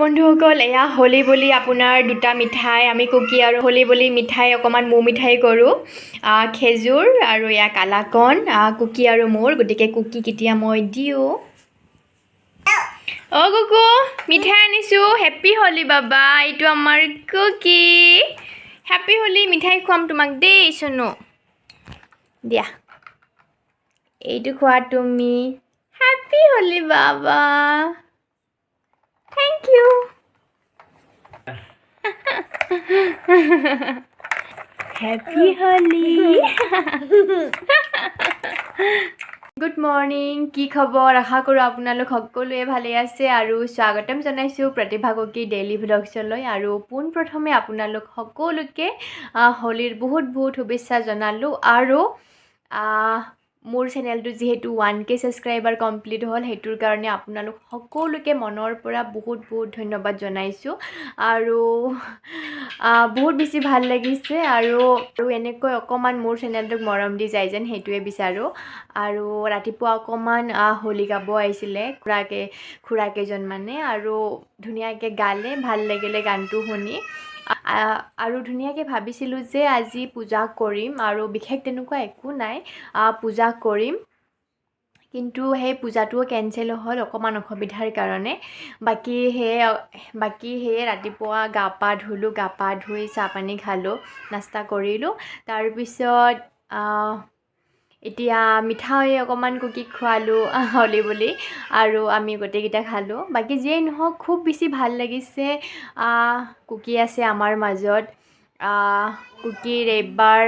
বন্ধুসকল এয়া হোলি বুলি আপোনাৰ দুটা মিঠাই আমি কুকি আৰু হোলি বুলি মিঠাই অকমান মৌ মিঠাই কৰোঁ খেজুৰ আৰু এয়া কালাকন কুকি আৰু মোৰ গতিকে কুকি কেতিয়া মই দিওঁ অ কুকু মিঠাই আনিছো হেপী হোলি বাবা এইটো আমাৰ কুকি হেপী হোলি মিঠাই খুৱাম তোমাক দেই শুনো দিয়া এইটো খোৱা তুমি হেপী হোলি বাবা Thank you. Happy Holi. Good morning. কি খবৰ আশা কৰোঁ আপোনালোক সকলোৱে ভালে আছে আৰু স্বাগতম জনাইছোঁ প্ৰতিভা কুকি ডেইলি ভ্লগছলৈ আৰু পোনপ্ৰথমে আপোনালোক সকলোকে হোলীৰ বহুত শুভেচ্ছা জনালোঁ আৰু মোৰ চেনেলটো যেহেতু 1K সাবস্ক্ৰাইবাৰ কমপ্লিট হ'ল হেতুৰ কাৰণে আপোনালোক সকলোকে মনৰ পৰা বহুত ধন্যবাদ জনাইছোঁ আৰু বহুত বেছি ভাল লাগিছে আৰু এনেকৈ অকমান মোৰ চেনেলটোক মৰম দি যায় যেন হেতুৱে বিচাৰো আৰু ৰাতিপুৱা অকমান হোলি গাব আহিছিলে খুৰাকেজন মানে আৰু ধুনীয়াকৈ গালে ভাল লাগিলে গানটো শুনি আৰু ধুনীয়াকৈ ভাবিছিলোঁ যে আজি পূজা কৰিম আৰু বিশেষ তেনেকুৱা একো নাই পূজা কৰিম কিন্তু সেই পূজাটোও কেনচেল হ'ল অকমান অসুবিধাৰ কাৰণে বাকি হে ৰাতিপুৱা গা পা ধুই চাহ পানী খালোঁ নাস্তা কৰিলোঁ তাৰ পিছত এতিয়া মিঠাই অকমান কুকি খোৱালোঁ হোলি বুলি আৰু আমি গোটেইকেইটা খালোঁ বাকি যেই নহওক খুব বেছি ভাল লাগিছে কুকি আছে আমাৰ মাজত কুকিৰ এইবাৰ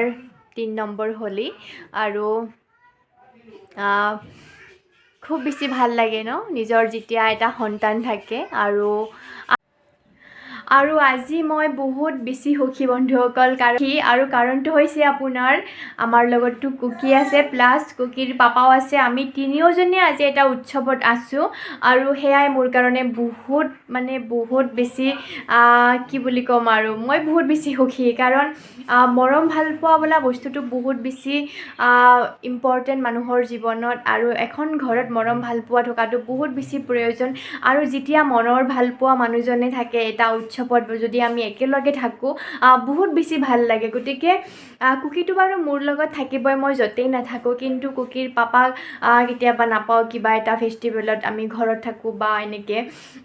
3 নম্বৰ হোলি আৰু খুব বেছি ভাল লাগে ন নিজৰ যেতিয়া এটা সন্তান থাকে আৰু আজি মই বহুত বেছি সুখী বন্ধুসকল কাৰণটো হৈছে আপোনাৰ আমাৰ লগতটো কুকি আছে প্লাস কুকিৰ পাপাও আছে আমি তিনিওজনে আজি এটা উৎসৱত আছো আৰু হেয়াই মোৰ কাৰণে বহুত বেছি কি বুলি কম আৰু মই বহুত বেছি সুখী কাৰণ মৰম ভাল পোৱা বোলা বস্তুটো বহুত বেছি ইম্পৰ্টেন্ট মানুহৰ জীৱনত আৰু এখন ঘৰত মৰম ভাল পোৱা থকাটো বহুত বেছি প্ৰয়োজন আৰু যেতিয়া মনৰ ভাল পোৱা মানুহজনে থাকে এটা উৎসৱত যদি আমি একেলগে থাকো বহুত বেছি ভাল লাগে গতিকে কুকিটো বাৰু মোৰ লগত থাকিবই মই যতেই নাথাকো কিন্তু কুকিৰ পাপাক কেতিয়াবা নাপাও কিবা এটা ফেষ্টিভেলত আমি ঘৰত থাকো বা এনেকে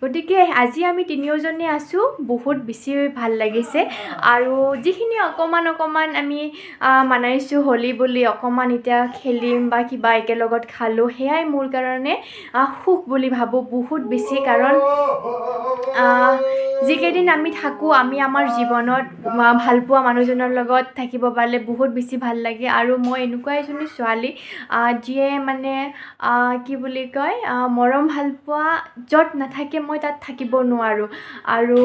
গতিকে আজি আমি তিনিওজনে আছো বহুত বেছি ভাল লাগিছে আৰু যিখিনি অকমান আমি মানাইছো হোলি বুলি অকমান এতিয়া খেলিম বা কিবা একেলগত খালো হেয়াই মোৰ কাৰণে সুখ বুলি ভাবো বহুত বেছি কাৰণ যিকেইদিন আমি থাকো আমি আমাৰ জীৱনত ভাল পোৱা মানুহজনৰ লগত থাকিব পাৰিলে বহুত বেছি ভাল লাগে আৰু মই এনেকুৱা এজনী ছোৱালী যিয়ে মানে কি বুলি কয় মৰম ভাল পোৱা য'ত নাথাকে মই তাত থাকিব নোৱাৰো আৰু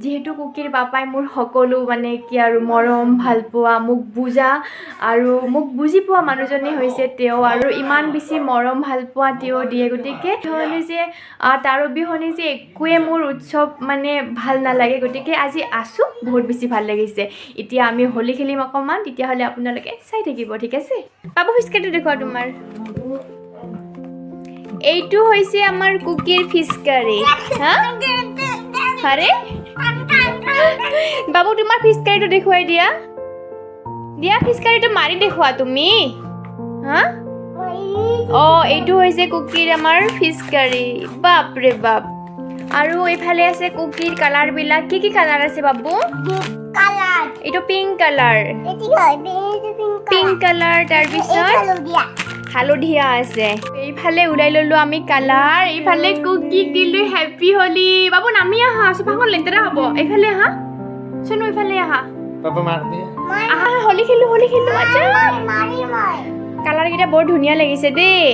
যেহেতু কুকিৰ পাপাই মোৰ সকলো মানে কি আৰু মৰম ভাল পোৱা মোক বুজা আৰু মোক বুজি পোৱা মানুহজনে হৈছে তেওঁ আৰু ইমান বেছি মৰম ভাল পোৱা তেওঁ দিয়ে গতিকে হ'লে যে তাৰ অবিহনে যে একোৱে মোৰ উৎসৱ মানে ভাল নালাগে গতিকে আজি আছো বহুত বেছি ভাল লাগিছে এতিয়া আমি হোলি খেলিম অকমান তেতিয়াহ'লে আপোনালোকে চাই থাকিব ঠিক আছে বাবু ফিচকাৰিটো দেখুৱা তোমাৰ এইটো হৈছে আমাৰ কুকিৰ ফিচকাৰি আৰে বাবু তোমাৰ ফিচকাৰিটো দেখুৱাই দিয়া ফিচকাৰিটো মাৰি দেখুৱা তুমি এইটো হৈছে কুকিৰ আমাৰ ফিচকাৰি বাপৰে বাপ আৰু এইফালে আছে কুকিৰ কালাৰ বিলাক কি কালাৰ আছে বাবু এইটো পিংক কালাৰ তাৰ পিছত হালধীয়া আছে এইফালে উলাই ললো আমি কালাৰ এইফালে কুকি দিলো হেপী হোলি বাবু নামি আহা সোফাখন লেতেৰা হ'ব এইফালে আহা শুনো এইফালে আহা পাপা মাৰ দে আহা হোলি খেলো আচ্ছা কালাৰ কেইটা বৰ ধুনীয়া লাগিছে দেই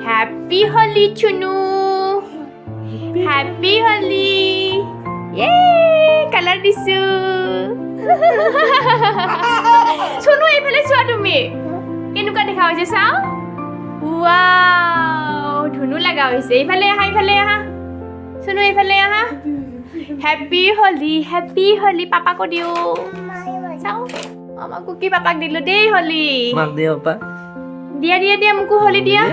হেপী হোলি চুনু হেপী হোলি কালাৰ দিছো শুনো এইফালে চোৱা তুমি কেনেকুৱা দেখা হৈছে চাও ওৱাও ধুনু লগা হৈছে এইফালে আহা শুনো এইফালে আহা হেপী হোলি পাপাকো দিও চাও আমাৰ কুকি পাপাক দিলো দেই হোলি মাক দে পাপা দিয়া মোকো হোলি দিয়া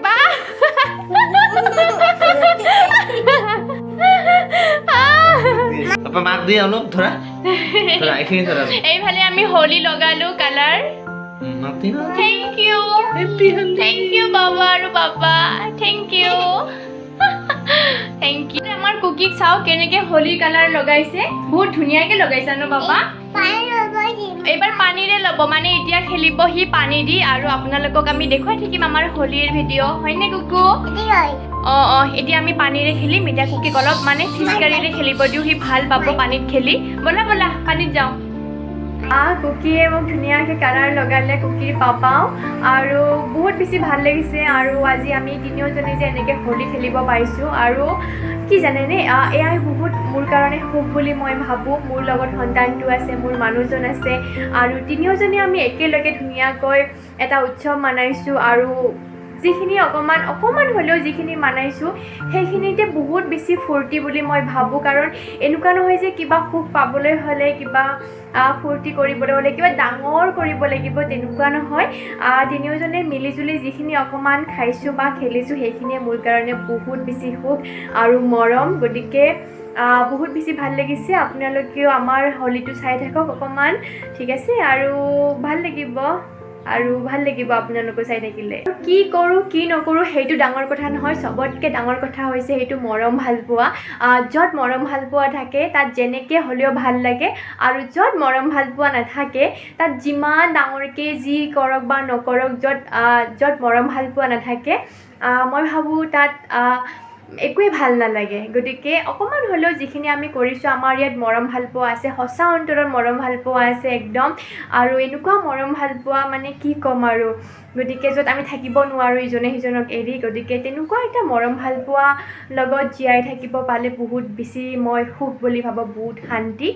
বা পাপা মাক দিয়ে অলপ ধৰা ধৰা এইখিনি ধৰা এইফালে আমি হোলি লগালো কালাৰ মাতি না থেংক ইউ বাবা আৰু বাবা থেংক ইউ আমাৰ কুকিক চাও কেনেকে হোলিৰ কালাৰ লগাইছে বহুত ধুনীয়াকে লগাইছা ন বাবা এইবাৰ পানীৰে ল'ব মানে এতিয়া খেলিব সি পানী দি আৰু আপোনালোকক আমি দেখুৱাই থাকিম আমাৰ হোলিৰ ভিডিঅ' হয়নে কুকু এতিয়া আমি পানীৰে খেলিম এতিয়া কুকিক অলপ মানে ফিচকাৰীৰে খেলিব দিওঁ সি ভাল পাব পানীত খেলি ব'লা ব'লা পানীত যাওঁ কুকিয়ে মোক ধুনীয়াকৈ কালাৰ লগালে কুকিৰ পাপাও আৰু বহুত বেছি ভাল লাগিছে আৰু আজি আমি তিনিওজনে যে এনেকৈ হোলী খেলিব পাৰিছোঁ আৰু কি জানেনে এয়াই বহুত মোৰ কাৰণে সুখ বুলি মই ভাবোঁ মোৰ লগত সন্তানটো আছে মোৰ মানুহজন আছে আৰু তিনিওজনে আমি একেলগে ধুনীয়াকৈ এটা উৎসৱ মানাইছোঁ আৰু যিখিনি অকণমান হ'লেও যিখিনি মানাইছোঁ সেইখিনিতে বহুত বেছি ফূৰ্তি বুলি মই ভাবোঁ কাৰণ এনেকুৱা নহয় যে কিবা সুখ পাবলৈ হ'লে কিবা ফূৰ্তি কৰিবলৈ হ'লে কিবা ডাঙৰ কৰিব লাগিব তেনেকুৱা নহয় তিনিওজনে মিলিজুলি যিখিনি অকণমান খাইছোঁ বা খেলিছোঁ সেইখিনিয়ে মোৰ কাৰণে বহুত বেছি সুখ আৰু মৰম গতিকে বহুত বেছি ভাল লাগিছে আপোনালোকেও আমাৰ হোলীটো চাই থাকক অকণমান ঠিক আছে আৰু ভাল লাগিব আপোনালোকে চাই থাকিলে কি কৰোঁ কি নকৰোঁ সেইটো ডাঙৰ কথা নহয় চবতকৈ ডাঙৰ কথা হৈছে সেইটো মৰম ভাল পোৱা য'ত মৰম ভাল পোৱা থাকে তাত যেনেকৈ হ'লেও ভাল লাগে আৰু য'ত মৰম ভাল পোৱা নাথাকে তাত যিমান ডাঙৰকৈ যি কৰক বা নকৰক য'ত মৰম ভাল পোৱা নাথাকে মই ভাবোঁ তাত একোৱেই ভাল নালাগে গতিকে অকণমান হ'লেও যিখিনি আমি কৰিছোঁ আমাৰ ইয়াত মৰম ভাল পোৱা আছে সঁচা অন্তৰত মৰম ভাল পোৱা আছে একদম আৰু এনেকুৱা মৰম ভাল পোৱা মানে কি ক'ম আৰু গতিকে য'ত আমি থাকিব নোৱাৰোঁ ইজনে সিজনক এৰি গতিকে তেনেকুৱা এটা মৰম ভাল পোৱা লগত জীয়াই থাকিব পালে বহুত বেছি মই সুখ বুলি ভাবোঁ বহুত শান্তি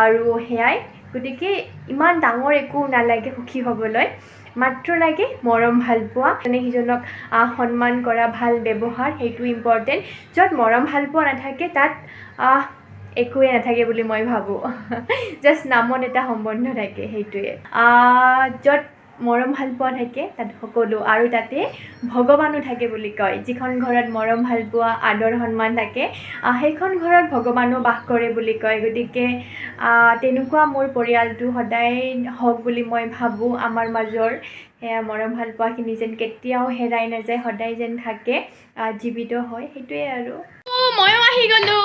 আৰু সেয়াই গতিকে ইমান ডাঙৰ একো নালাগে সুখী হ'বলৈ মাত্ৰ লাগে মৰম ভাল পোৱা ইজনে সিজনক সন্মান কৰা ভাল ব্যৱহাৰ সেইটো ইম্পৰ্টেণ্ট য'ত মৰম ভাল পোৱা নাথাকে তাত একোৱে নাথাকে বুলি মই ভাবোঁ জাষ্ট নামত এটা সম্বন্ধ থাকে সেইটোৱে য'ত মৰম ভাল পোৱা থাকে তাত সকলো আৰু তাতে ভগৱানো থাকে বুলি কয় যিখন ঘৰত মৰম ভাল পোৱা আদৰ সন্মান থাকে সেইখন ঘৰত ভগৱানো বাস কৰে বুলি কয় গতিকে তেনেকুৱা মোৰ পৰিয়ালটো সদায় হওক বুলি মই ভাবোঁ আমাৰ মাজৰ সেয়া মৰম ভাল পোৱাখিনি যেন কেতিয়াও হেৰাই নাযায় সদায় যেন থাকে জীৱিত হয় সেইটোৱে আৰু ময়ো আহি গ'লোঁ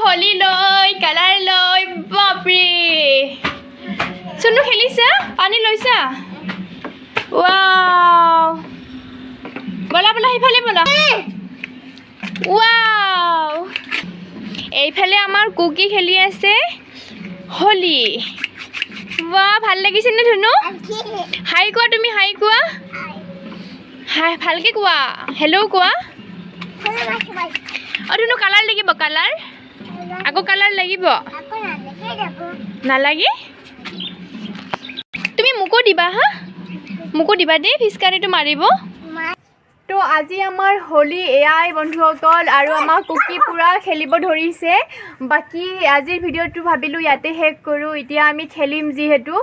হোলী লৈ কালাৰ লৈ বাপৰে চুনু খেলিছা পানী লৈছা ৱাও ব'লা ব'লা সেইফালে ব'লা ৱাও এইফালে আমাৰ কুকি খেলি আছে হোলী ৱাহ ভাল লাগিছে নে ধুনু হাই কোৱা তুমি হাই কোৱা হাই ভালকৈ কোৱা হেল্ল' কোৱা ধুনু কালাৰ লাগিব কালাৰ আকৌ কালাৰ লাগিব নালাগে তুমি মোকো দিবা হা মোকো দিবা দেই ফিচকাৰীটো মাৰিব তো আজি আমাৰ হোলী এয়াই বন্ধুসকল আৰু আমাৰ কুকি পূৰা খেলিব ধৰিছে বাকী আজিৰ ভিডিঅ'টো ভাবিলোঁ ইয়াতে শেষ কৰোঁ এতিয়া আমি খেলিম যিহেতু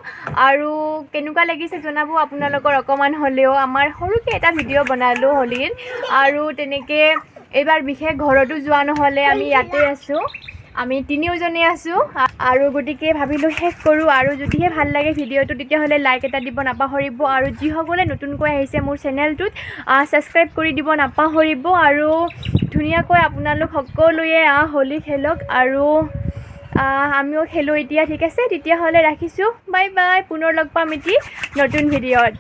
আৰু কেনেকুৱা লাগিছে জনাব আপোনালোকৰ অকণমান হ'লেও আমাৰ সৰুকৈ এটা ভিডিঅ' বনালোঁ হোলীৰ আৰু তেনেকৈ এইবাৰ বিশেষ ঘৰতো যোৱা নহ'লে আমি ইয়াতে আছোঁ আমি তিনিওজনে আছোঁ আৰু গতিকে ভাবিলোঁ শেষ কৰোঁ আৰু যদিহে ভাল লাগে ভিডিঅ'টো তেতিয়াহ'লে লাইক এটা দিব নাপাহৰিব আৰু যিসকলে নতুনকৈ আহিছে মোৰ চেনেলটোত ছাবস্ক্ৰাইব কৰি দিব নাপাহৰিব আৰু ধুনীয়াকৈ আপোনালোক সকলোৱে হোলী খেলক আৰু আমিও খেলোঁ এতিয়া ঠিক আছে তেতিয়াহ'লে ৰাখিছোঁ বাই বাই পুনৰ লগ পাম এটি নতুন ভিডিঅ'ত